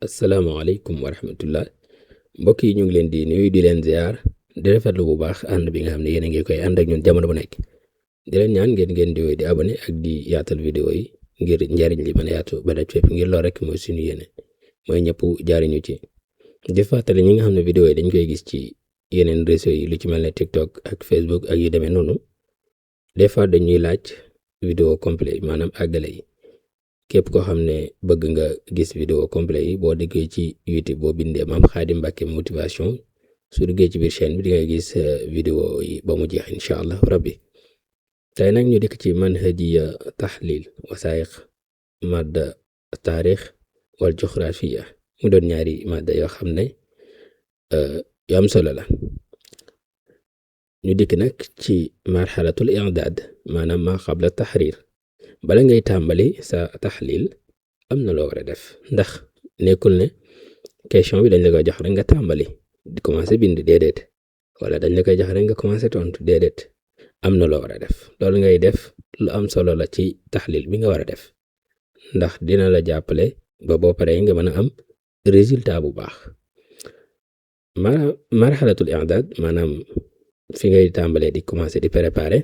asalaamaaleykum wa rahmatullah mbokk yi ñu ngi leen di nuyu di leen ziar di rafetlu bu baax ànd bi nga xam ne yéen a ngi koy ànd ak ñun jamono bu nekk di leen ñaan ngeen di abonné ak di yaatal vidéo yi ngir njariñ li mën a yaatu ba daj fépp ngir lool rek mooy suñu yéene mooy ñëpp jaariñu ci di fàttali ñi nga xam ne vidéo yi dañ koy gis ci yeneen réseau yi lu ci mel ne TikTok ak Facebook ak yu demee noonu des fois dañuy laaj vidéo complet maanaam àggale yi képp koo xam ne bëgg nga gis vidéo complet yi boo déggee ci YouTube boo bindee Mame Khadim Mbacké motivation su duggee ci biir chaîne bi di nga gis vidéo yi ba mu jeex incha allah rabbi tey nag ñu dikk ci manhajiya tahlil wasaayiq madda taarix wal juxraafiya mu doon ñaari madda yoo xam ne yu am solo la ñu dikk nag ci marxalatul i'daad maanaam ma qabla tahrir bala ngay tàmbali sa taxlil am na loo war a def ndax nekkul ne question bi dañ la koy jox rek nga tàmbali di commencé bind déedéet wala dañ la koy jox rek nga commencé tontu déedéet am na loo war a def loolu ngay def lu am solo la ci taxlil bi nga war a def ndax dina la jàppale ba boo paree nga mën a am résultat bu baax marxalatul i'daad maanaam fi ngay tàmbalee di commencé di préparer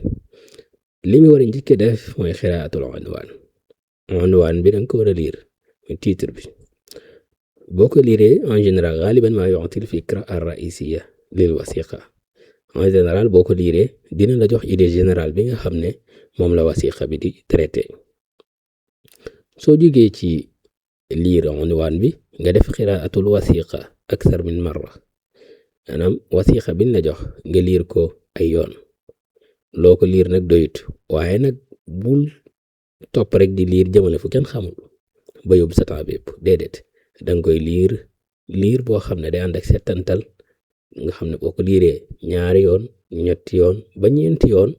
li nga war a njëkk def mooy xiraatul unwaan bi danga ko war a lire muy titre bi boo ko liree en général galiban maa yu'ti al-fikra ar-ra'isiyya lil wasiqa en général boo ko liree dina la jox idée générale bi nga xam ne moom la wasiqa bi di traité soo jógee ci lire unwaan bi nga def xiraatul wasiqa akthar min marra maanaam wasiqa bi la jox nga lire ko ay yoon loo ko liir nag doyut waaye nag bul topp rek di liir jëmale fu kenn xamul ba yóbbu sa temps bépp déedéet danga koy liir boo xam ne day ànd ak settantal nga xam ne boo ko liiree ñaari yoon ñetti yoon ba ñeenti yoon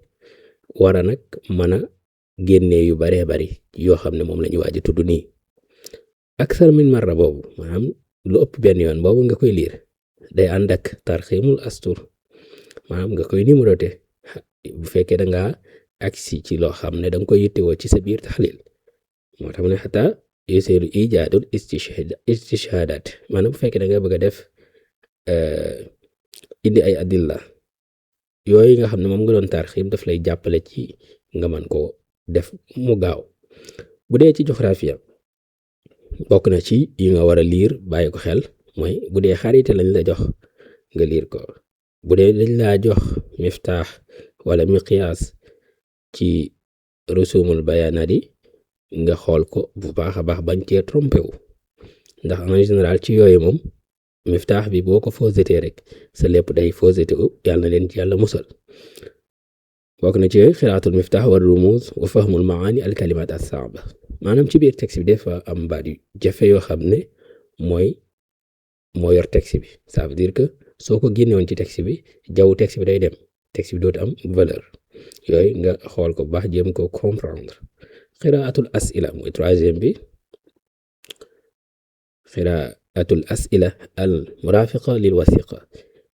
war a nag mën a génnee yu baree bari yoo xam ne moom la ñu waaj a tudd nii aksar min marra boobu maanaam lu ëpp benn yoon boobu nga koy liir day ànd ak tarxiimul astur maanaam nga koy numéroté bu fekkee da nga agsi ci loo xam ne da nga koy yittewoo ci sa biir taxlil moo tax mu ne xataa yuseelu ijaadul istishhaadaat maanaam bu fekkee da nga bëgg a def indi ay adilla yooyu nga xam ne moom nga doon tarxiim daf lay jàppale ci nga mën koo def mu gaaw bu dee ci joxraafiya bokk na ci yi nga war a liir bàyyi ko xel mooy bu dee xarite lañ la jox nga liir ko bu dee dañ laa jox miftaax wala miqyaas ci rusumul bayaanaat yi nga xool ko bu baax a baax bañ cee trompé wu ndax en général ci yooyu moom miftaax bi boo ko faussité rek sa lépp day faussité wu yàlla na leen ci yàlla musal bokk na ci yooyu xiraatul miftaax war rumuuz wa fahmul maani al kalimaat as-saaba maanaam ci biir texte bi des fois am baat yu jafe yoo xam ne moo yor texte bi ça veut dire que soo ko génnewoon ci texte bi jaww texte bi day dem texte bi dootu am valeur yooyu nga xool ko baax jéem ko comprendre xiraatul asila mooy troisième bi xiraatul asila al murafiqa lil wasiqa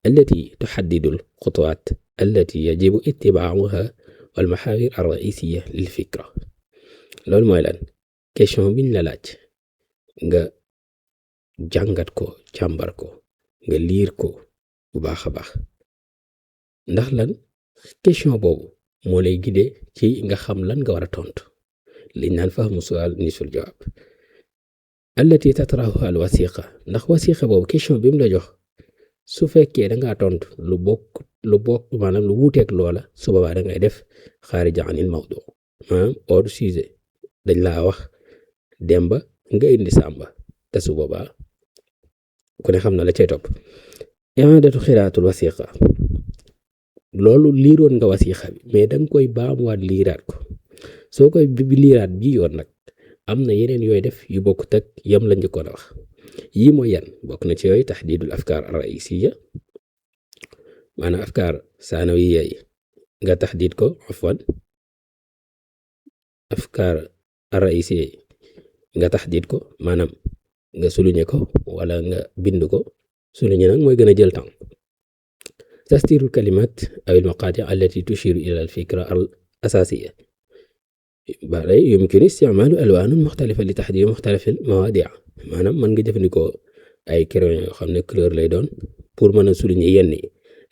allati tuxaddidu al xutuwaat allati yajibu ittibaacuha wal maxaawir ar raisiya lil fikra loolu mooy lan question biñ la laaj nga jàngat ko càmbar ko nga liir ko bu baax a baax ndax lan question boobu moo lay guider ci nga xam lan nga war a tontu liñ naan fahmu su'aal nisful jawaab allati tatrahu al wasiqa ndax wasiqa boobu question bi mu la jox su fekkee da ngaa tontu lu bokk maanaam lu wuuteeg loola su boobaa da ngay def xaarija anil mawdu maanaam hors sujet dañ laa wax demba nga indi sàmba te su boobaa ku ne xam na la cay topp i'aadatu xiraatul wasiqa loolu liiroon nga wasiqa bi mais danga koy baamuwaat liiraat ko soo koy bi liiraat bii yoon nag am na yeneen yooy def yu bokkut ak yam la njëkkoon a wax yii mooy yan bokk na ci yooyu taxdiidul afkaar ar-raisiya maanaam afkaar saanawiya yi nga taxdiid ko afwan afkaar ar-raisiya yi nga taxdiid ko maanaam nga souligner ko wala nga bind ko souligner nag mooy gën a jël temps tastirul kalimat aw al maqaati allati tushiru ila al fikra al asasiya bare yumkinu isticmaalu alwaanun muxtalifa li taxdiir muxtalifi mawaadi'a maanaam mën nga jëfandikoo ay crayon yoo xam ne couleur lay doon pour mën a souligner yenn yi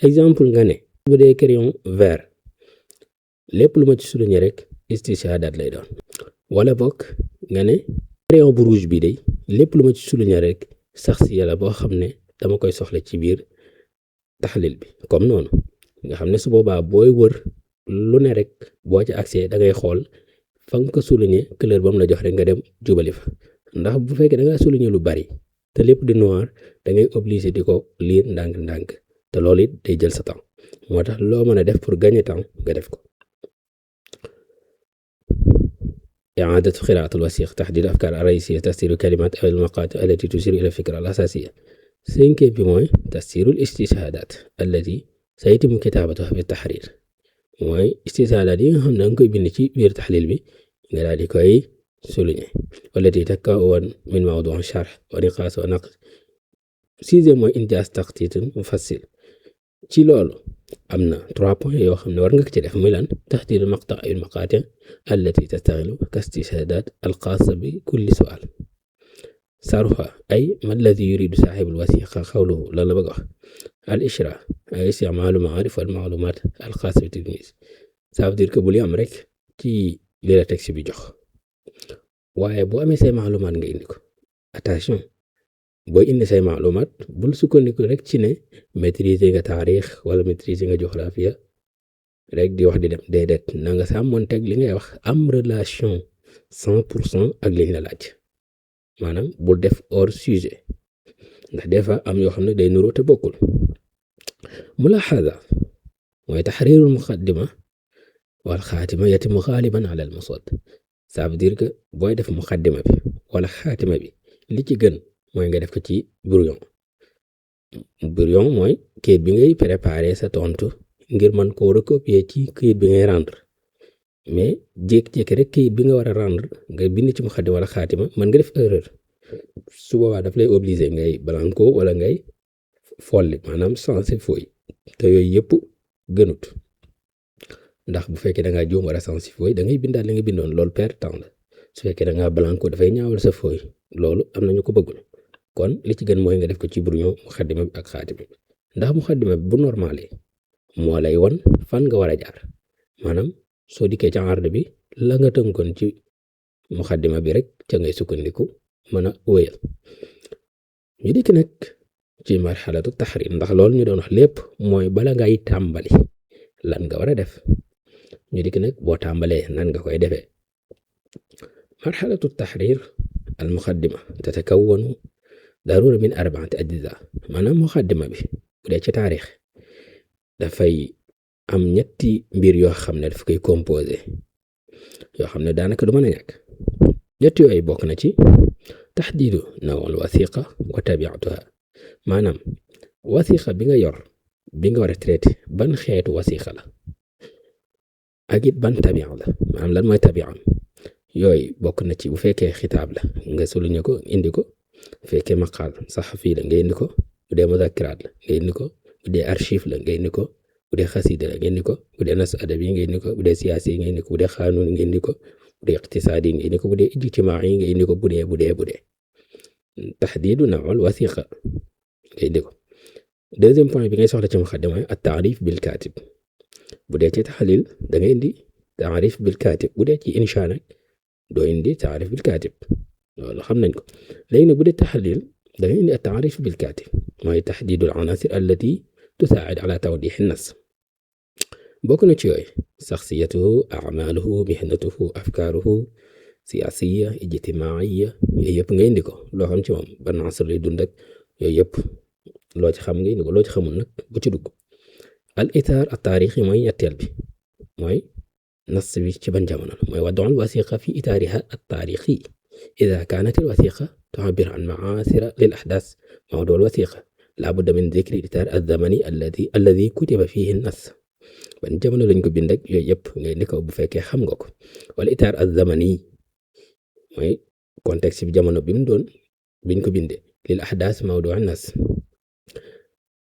exemple nga ne bu dee crayon vert lépp lu ma ci souligner rek istishhaadaat lay doon wala bokk nga ne crayon bu rouge bi day lépp lu ma ci souligner rek sax si yàlla boo xam ne dama koy soxla ci biir taxlil bi comme noonu nga xam ne su boobaa booy wër lu ne rek boo ci accès da ngay xool fa nga ko souligner couleur ba mu la jox rek nga dem jubali fa ndax bu fekkee da nga souligner lu bari te lépp di noir da ngay obligé di ko lire ndànk-ndànk te loolu it day jël sa temps moo tax loo mën a def pour gagner temps nga def ko. إعادة قراءة الوثيق تحديد الأفكار الرئيسية تفسير الكلمات أو المقاطع التي تشير إلى الفكرة الأساسية. cinquième bi mooy تفسير الاستشهادات التي سيتم كتابتها في التحرير mooy istishhaadaat yi nga xam ne danga koy bind ci biir taxlil bi nga daal di koy souligner والتي تتكون من موضوع شرح ونقاش ونقد. sixième mooy إنجاز تخطيط مفصل ci loolu am na 3 points yoo xam ne war nga ko ci def muy lan تحديد المقطع أو المقاطع التي تستغل كاستشهادات الخاصة بكل سؤال. شرحها أي ما الذي يريد صاحب الوثيقة قوله lan la bëgg wax. الإشراح أي استعمال المعارف والمعلومات الخاصة بالتلميذ. ça veut dire que bul yam rek ci li la texte bi jox waaye boo amee say maalumaat nga indi ko attention booy indi say maalumaat bul sukkandiku rek ci ne maîtriser nga taarix wala maîtriser nga géographie rek di wax di dem déedéet na nga sàmmonteeg li ngay wax am relation 100% ak liñ la laaj maanaam bul def hors sujet ndax des fois am yoo xam ne day nuroo te bokkul. ملاحظة mooy تحرير المقدمة والخاتمة يتم غالبا على المصاد. ça veut dire que booy def muqaddima bi wala xaatima bi li ci gën mooy nga def ko ci brouillon. brouillon mooy kayit bi ngay préparer sa tontu ngir mën koo recopier ci kayit bi ngay rendre mais jékki-jékki rek kayit bi nga war a rendre nga bind ci muqaddima wala xaatima mën nga def erreur su boobaa daf lay obligé ngay blanco wala ngay folli maanaam sensé fooy te yooyu yëpp gënut ndax bu fekkee da ngaa juum wala sensé fooy da ngay bindaat li nga bindoon loolu perte temps la su fekkee da ngaa blanco dafay ñaawal sa fooy loolu am na ñu ko bëggul kon li ci gën mooy nga def ko ci brouillon muqaddima bi ak xaatima bi ndax muqaddima bi bu normalé moo lay won fan nga war a jaar maanaam soo dikkee ca arde bi la nga tënkoon ci muqaddima bi rek ca ngay sukkandiku mën a wéyal. ñu dikk nag ci marxalatu taxrir ndax loolu ñu doon wax lépp mooy bala ngay tàmbali lan nga war a def ñu dikk nag boo tàmbalee nan nga koy defee. marxalatu taxrir al muqaddima tatakawwanu darura min 4 ajza maanaam muqaddima bi bu dee ci taarix dafay am ñetti mbir yoo xam ne daf koy composé yoo xam ne daanaka du mën a ñàkk. ñett yooyu bokk na ci taxdiidu naw al wasiqa wa tabiatuha maanaam wasiqa bi nga yor bi nga war a traité ban xeetu wasiqa la ak it ban tabia la maanaam lan mooy tabiam yooyu bokk na ci bu fekkee xitaab la nga souligné ko indi ko bu fekkee maqaal saxafi la nga indi ko bu dee muzakiraat la nga indi ko bu dee archive la nga indi ko bu dee xasida la nga indi ko bu dee nas adabi nga indi ko bu dee siyaasi nga indi ko bu dee xaanuun nga indi ko bu dee iqtisaadi nga indi ko bu dee ijtimaai nga indi ko bu dee taxdiidu nawal wasiqa nga indi ko. deuxième point bi ngay soxla ci muqaddima mooy at taarif bil kaatib bu dee ci taxlil da nga indi taarif bil kaatib bu dee ci insha nag doo indi taarif bil kaatib loolu xam nañ ko. léegi nag bu dee taxlil da nga indi at taarif bil kaatib mooy taxdiidu al anaasir allati tusaacid ala tawdiix an-nas bokk na ci yooyu saxsiyatuhu acmaaluhu mihnatuhu afkaaruhu siyaasiya ijtimaaiya yooyu yëpp nga indi ko loo xam ci moom ban asr lay dund ak yooyu yëpp loo ci xam nga indi ko loo ci xamul nag bu ci dugg. al itaar at taarixi mooy ñetteel bi mooy nas bi ci ban jamono mooy wad'u al wasiqa fi itaariha at taarixi ida kaanat al wasiqa tu'abbir an ma'aasira lil ahdaas mawdu' al wasiqa laa budda min dikri itaar al zamani alladi kutiba fihi an-nas ban jamono lañ ko bind ak yooyu yëpp nga indi ko bu fekkee xam nga ko. wala itaar al zamani mooy contexte bi jamono bi mu doon biñ ko bindee lil ahdaas mawdu' an-nas.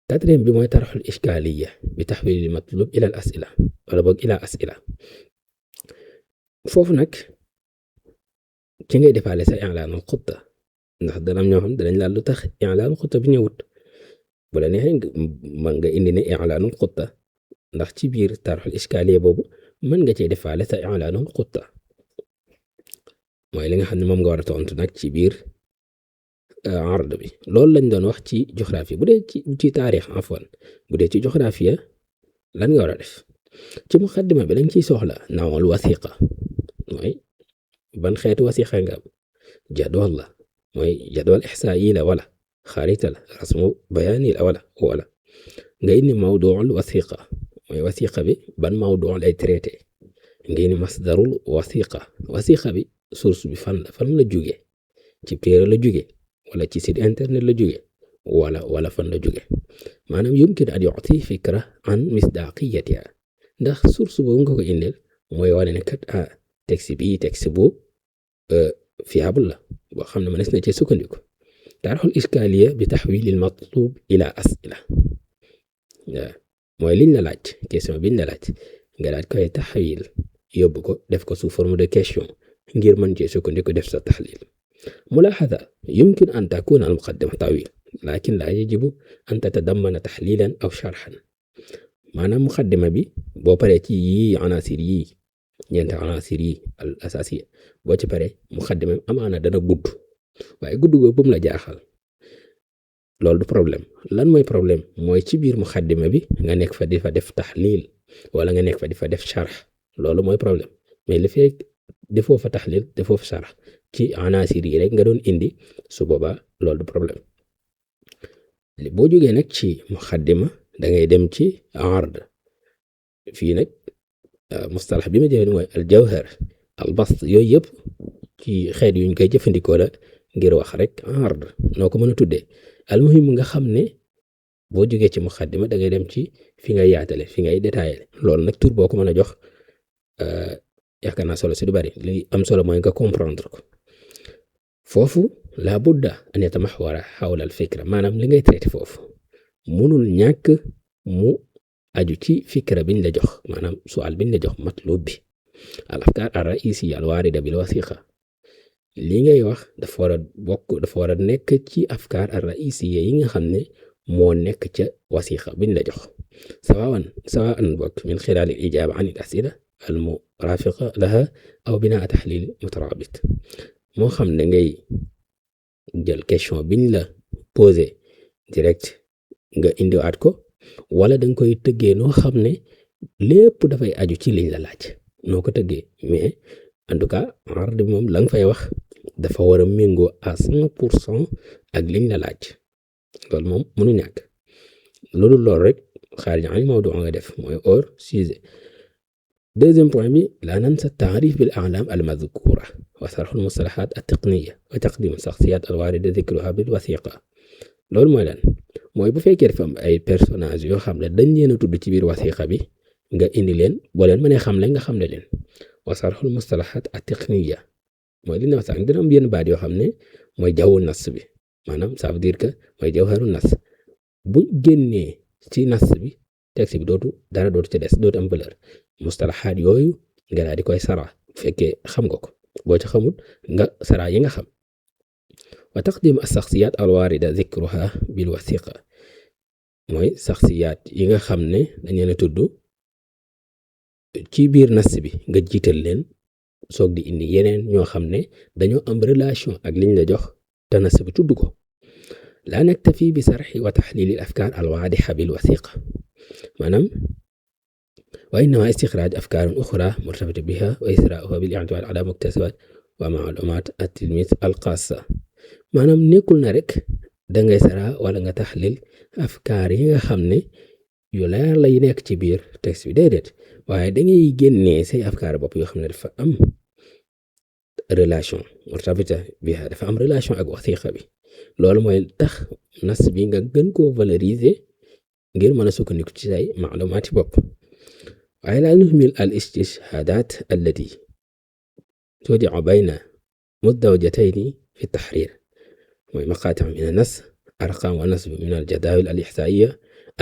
quatrième bi mooy tarxul ishkaaliya bi taxwiil matlub ila al asila wala boog ila asila foofu nag ci ngay defaale sa i'laanul xutta ndax dana am ñoo xam danañ laal lu tax i'laanul xutta bi ñëwut bu la neexee mën nga indi ne i'laanul xutta ndax ci biir tarxul iskaaliya boobu mën nga cee defaale sa i'laanul xutta mooy li nga xam ne moom nga war a tontu nag ci biir ard bi loolu lañ doon wax ci géographie bu dee ci taarix afwan bu dee ci géographie lan nga war a def ci muqaddima bi lañ ciy soxla nawal wasiqa mooy ban xeetu wasiqa nga am jadwal la mooy jadwal ixsaayi la wala xarita la rasmu bayaani la wala nga indi mawduul wasiqa mooy wasiqa bi ban mawdu lay traité nga indi masdarul wasiqa bi source bi fan la jóge ci téere la jóge wala ci site internet la jóge wala fan la jóge maanaam yumkin an yu'ti fikra an misdaqiyatiha ndax source boobu nga ko indil mooy wane ne kat texte bu fiable la boo xam ne mënees na cee sukkandiku tarxul iskaliya bi taxwil al matlub ila asila mooy liñ la laaj question biñ la laaj nga laaj koy taxwil yóbbu ko def ko sous forme de question ngir mën cee sukkandiku def sa taxlil ملاحظة يمكن أن تكون المقدمة طويلة لكن لا يجب أن تتضمن تحليلا أو شرحا maanaam muqaddima bi boo paree ci yii anaasir yii ñeenti anaasir yi al asasiya boo ci paree muqaddima amaana dana gudd waaye gudd googu bu mu la jaaxal loolu du problème lan mooy problème mooy ci biir muqaddima bi nga nekk fa di fa def taxlil wala nga nekk fa di fa def sharx loolu mooy problème mais li fekk defoo fa taxlil defoo fa sharx ci anaasir yi rek nga doon indi su boobaa loolu du problème boo jógee nag ci muqaddima da ngay dem ci ard fii nag mustalax bi ma jëlee mooy al jawhar al bast yooyu yëpp ci xeet yuñ koy jëfandikoo la ngir wax rek ard noo ko mën a tuddee al muhim nga xam ne boo jógee ci muqaddima da ngay dem ci fi ngay yaatale fi ngay détaillé loolu nag tur boo ko mën a jox yaakaar naa solo si du bari li am solo mooy nga comprendre ko foofu la budda an yatamaxwara xawla al fikra maanaam li ngay traité foofu mënul ñàkk mu aju ci fikra biñ la jox maanaam sual biñ la jox matlub bi al afkaar ar raisiya al waarida bil wasiqa li ngay wax dafa war a nekk ci afkaar ar raisiya yi nga xam ne moo nekk ca wasiqa biñ la jox sawaan bokk min xilaal al ijaaba an al asila al murafiqa laha aw binaa taxlil mutaraabit moo xam ne ngay jël question biñ la posé direct nga indiwaat ko wala danga koy tëggee noo xam ne lépp dafay aju ci liñ la laaj noo ko tëggee mais en tout cas ard bi moom la nga fay wax dafa war a méngoo à 100% ak liñ la laaj loolu moom mënu ñàkk loolu rek xaarij an mawdu nga def mooy hors sujet deuxième point bi la nansa taarif bil a'lam al madhkura wa sarxul mustalahat at taqniya wa taqdim shakhsiyat al warida dhikruha bil wathiqa loolu mooy lan mooy bu fekkee dafa am ay personnage yoo xam ne dañ leen a tudd ci biir wasiqa bi nga indi leen boo leen mënee xam le nga xam ne leen wa sarxul mustalahat at taqniya mooy li ñu wax sax dina am yenn baat yoo xam ne mooy jawwu nas bi maanaam ça veut dire que mooy jawharu nas bu génnee ci nas bi texte bi dara dootu ci des dootu am valeur mustalahaat yooyu nga daal di koy sara bu fekkee xam nga ko boo ci xamul nga sara yi nga xam wa taqdim as-shakhsiyat al-warida dhikruha bil wathiqa mooy shakhsiyat yi nga xam ne dañ leen a tudd ci biir nas bi nga jiital leen soog di indi yeneen ñoo xam ne dañoo am relation ak liñ la jox te nas bi tudd ko la naktafi bi sarhi wa tahlil al-afkar al-wadiha bil wathiqa maanaam wa innama istixraaj afkaar uxra murtabita biha wa isra'uha bil i'timaad ala muktasabat wa ma'lumat at-tilmis al-xaassa maanaam nekkul na rek dangay sara wala nga taxlil afkaar yi nga xam ne yu leer lay nekk ci biir texte bi déedéet waaye dangay génnee say afkaar bopp yoo xam ne dafa am relation murtabita biha dafa am relation ak wasiqa bi loolu mooy tax nas bi nga gën koo valoriser ngir mën a sukkandiku ci say maalumaati bopp waaye laa nuhmil al istishhaadaat allati tudi'u bayna muzdawjatayni fi taxriir mooy maqaatic min an-nas arqaam wa nasb min al-jadaawil al-ihsaa'iyya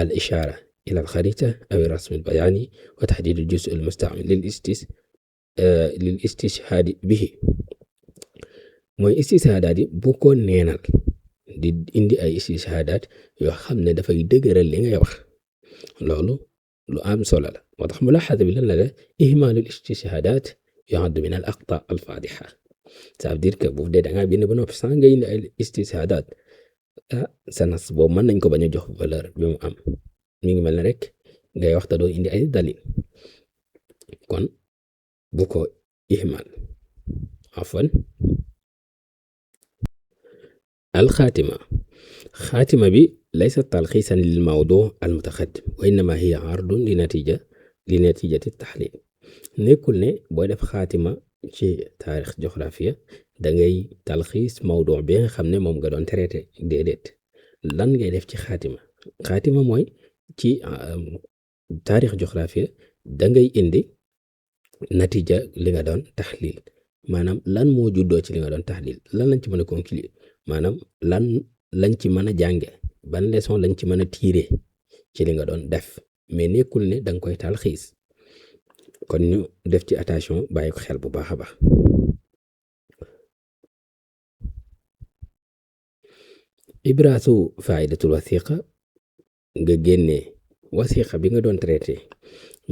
al-ishaara ila al-xariita aw ar-rasm al-bayaani wa taxdiid al-juz' al-musta'mal lil istishhaadi bihi mooy istishhaadaat yi bu ko neenal di indi ay istishhaadaat yoo xam ne dafay dëgëral li ngay wax loolu lu am solo la moo tax mulaxada bi lan la ihmaalul istishhaadaat yu'addu min al aqta al faadixa ça veut dire que bu dee da ngaa bind ba noppi sax nga indi ay istishhaadaat sa nas boobu mën nañ ko bañ a jox valeur bi mu am mi ngi mel ne rek ngay waxta doo indi ay dalil kon bu ko ihmaal afwan alxaatima xaatima bi laysa talxiisan lil mawdu al mutaqaddim wa innama hiya ardun li natijati taxlil nekkul ne booy def xaatima ci taarix géographie da ngay talxiis mawdu bi nga xam ne moom nga doon traité déedéet lan ngay def ci xaatima mooy ci taarix géographie da ngay indi natija li nga doon taxlil maanaam lan moo juddoo ci li nga doon taxlil lan lañ ci mën a conclure maanaam lan lañ ci mën a jànge ban leçon lañ ci mën a tiire ci li nga doon def mais nekkul ne danga koy talxiis kon ñu def ci attention bàyyi ko xel bu baax a baax ibraasu faidatul wasiqa nga génne wasiqa bi nga doon traité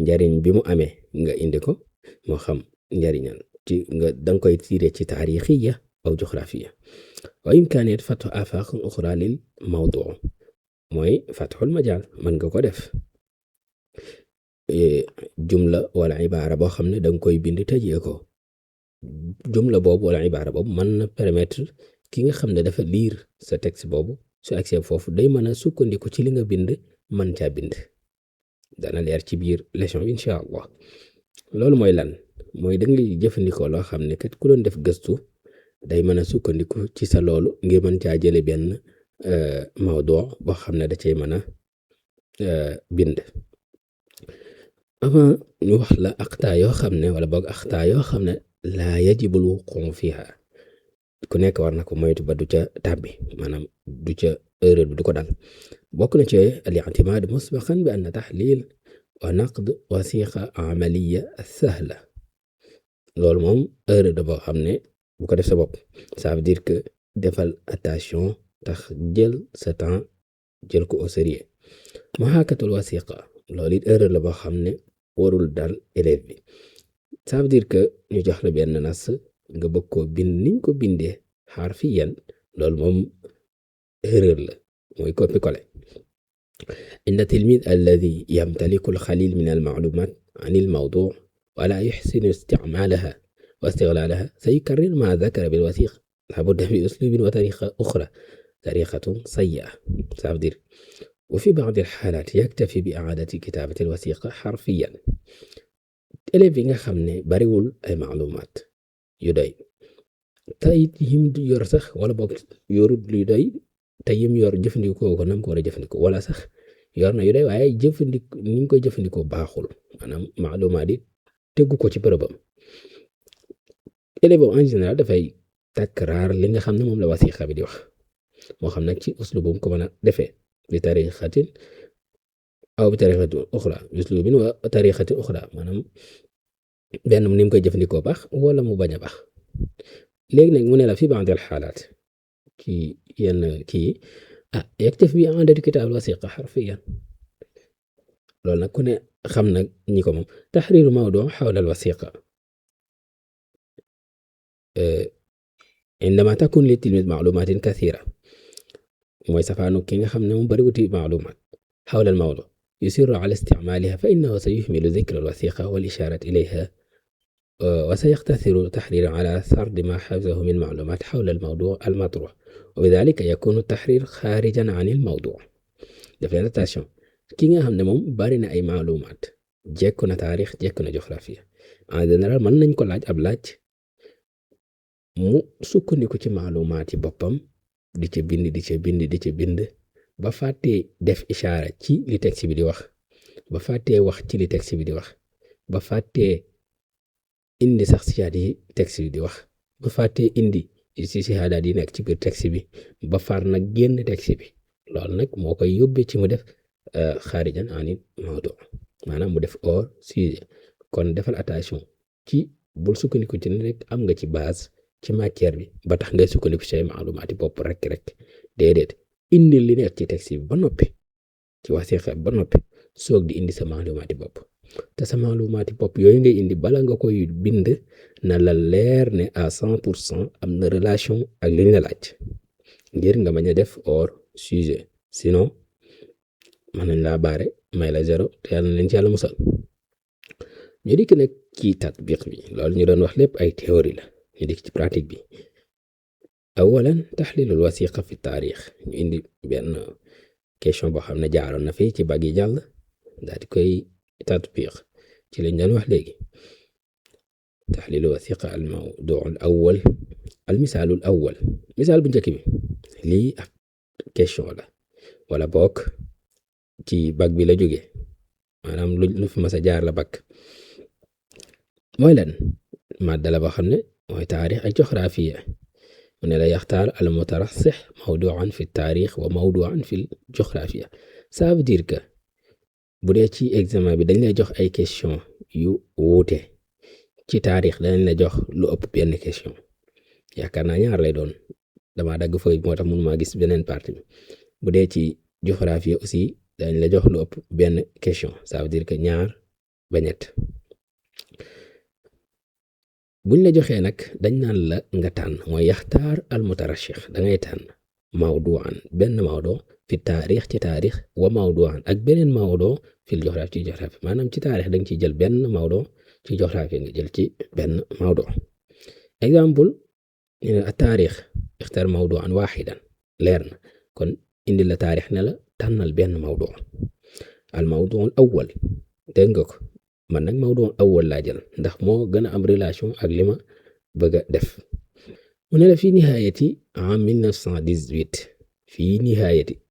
njariñ bi mu amee nga indi ko moo xam njariñal ci nga danga koy tiire ci taarixiya aw géographia wa imkaaniyat fathu afaq uxra lil mawdu mooy fathul majaal mën nga ko def jumla wala ibaara boo xam ne danga koy bind tëjee ko jumla boobu wala ibaara boobu mën na permettre ki nga xam ne dafa liir sa texte boobu su accès foofu day mën a sukkandiku ci li nga bind mën caa bind dana leer ci biir leçon bi incha allah loolu mooy lan mooy da ngay jëfandikoo loo xam ne kat ku doon def gëstu day mën a sukkandiku ci sa loolu ngir mën caa jële benn mawdu boo xam ne da cay mën a bind avant ñu wax la aqtaa yoo xam ne wala boog aqtaa yoo xam ne laa yajibul wuquu fiha ku nekk war na ko moytu ba du ca tàbbi maanaam du ca erreur bi du ko dal bokk na ci al i'timaad musbaqan bi anna taxlil wa naqd wasiqa amaliya sahla loolu moom erreur da boo xam ne bu ko def sa bopp ça veut dire que defal attention tax jël sa temps jël ko au sérieux muhaakatul wasiqa loolu it erreur la boo xam ne warul dal élève bi ça veut dire que ñu jox la benn nas nga bëgg ko bind niñ ko bindee xarfiyan loolu moom erreur la mooy copier-coller inna tilmid alladi yamtaliku alxalil min almaalumat an almawdu wala yuxsinu isticmaalaha wa istiglalaha sayukarrir ma dakara bilwasiqa labudda min uslubin wa tariqa uxra tariqatun sayyi'a ça veut dire وفي بعض الحالات يكتفي بإعادة كتابة الوثيقة حرفيا élève yi nga xam ne bariwul ay maalumaat yu doy tey yim yor sax wala boog yorut lu doy te yim yor jëfandikoo ko nam ko war a jëfandikoo wala sax yor na yu doy waaye ni ñu koy jëfandikoo baaxul maanaam maalumaat yi tegu ko ci bërëbam élève en général dafay takraar li nga xam ne moom la wasiqa bi di wax moo xam nag ci uslubum ko mën a defee bi tariqatin aw bi tariqatin uxra uslubin wa tariqatin uxra maanaam benn ni mu koy jëfandikoo baax wala mu bañ a baax léegi nag mu ne la fi ba'd al xaalaat ci yenn kii yaktafi bi i'aadati kitaab al wasiqa xarfiyan loolu nag ku ne xam nag ñi ko moom taxriiru mawdu xawla al wasiqa indama takun li tilmid maalumatin kathira mooy safaanu ki nga xam ne moom bariwuti maalumaat xawla al mawdu yusiru ala isticmaaliha fa innahu sayuhmilu dikra al wasiqa wal ishaarat ilayha wa sayaqtasiru taxriir ala sardi ma xafizahu min maalumaat xawla al mawdu al matruux wa bidalika yakunu taxriir xaarijan an al mawdu def leen attention ki nga xam ne moom bari na ay maalumaat jekku na taarix jekku na géographie en général mën nañ ko laaj ab laaj mu sukkandiku ci maalumaat yi boppam di ca bind ba fàttee def ishaara ci li texte bi di wax ba fàttee wax ci li texte bi di wax ba fàttee indi sax siyaat yi texte bi di wax ba fàttee indi si siyaadaat yi nekk ci biir texte bi ba far nag génn texte bi loolu nag moo koy yóbbee ci mu def xaarijan anil mawdu maanaam mu def hors sujet kon defal attention ci bul sukkandiku ci ne rek am nga ci base ci matière bi ba tax ngay sukkandiku say maalumaati bopp rek déedéet indi li nekk ci texte bi ba noppi ci wasiqa ba noppi soog di indi sa maalumaati bopp te sa maalumaati bopp yooyu ngay indi bala nga koy bind na la leer ne à 100% am na relation ak liñ la laaj ngir nga bañ a def hors sujet sinon mën nañ laa baare may la 0 te yàlla na leen ci yàlla musal. ñu dikk nag ci tatbiq bi loolu ñu doon wax lépp ay théorie la ñu dikk ci pratique bi awalan taxlilul wasiqa fi taarix ñu indi benn question boo xam ne jaaroon na fi ci bag yi jàll daal di koy tatbiq ci lañ doon wax léegi taxlilul wasiqa al mawdu al awal al misaalul awal misaal bu njëkk bi lii ak question la wala bokk ci bag bi la jóge maanaam lu fi mas a jaar la bag mooy lan madda la boo xam ne mooy taarix ak joxraafiya mu ne la yaxtaar al mutarassix mawduan fi taarix wa mawduan fi joxraafiya ça veut dire que bu dee ci examen bi dañ lay jox ay question yu wuute ci taarix dañ la jox lu ëpp benn question yaakaar naa ñaar lay doon dama dagg fooy moo tax mënuma gis beneen partie bi bu dee ci joxraafiya aussi dañ la jox lu ëpp benn question ça veut dire que ñaar ba ñett buñ la joxee nag dañ naan la nga tànn mooy yaxtaar al mutarashix da ngay tànn mawduan benn mawdo fi taarix ci taarix wa mawduan ak beneen mawdo fil joxraafi ci joxraafi maanaam ci taarix da nga ciy jël benn mawdo ci joxraafi nga jël ci benn mawdo exemple ñu ne taarix ixtaar mawduan waxidan leer na kon indi la taarix ne la tànnal benn mawdu al mawdu al awwal dégg nga ko man nag mawdu al awwal laa jël ndax moo gën a am relation ak li ma bëgg a def mu ne la fii nihaayati en 1918 fii nihaayati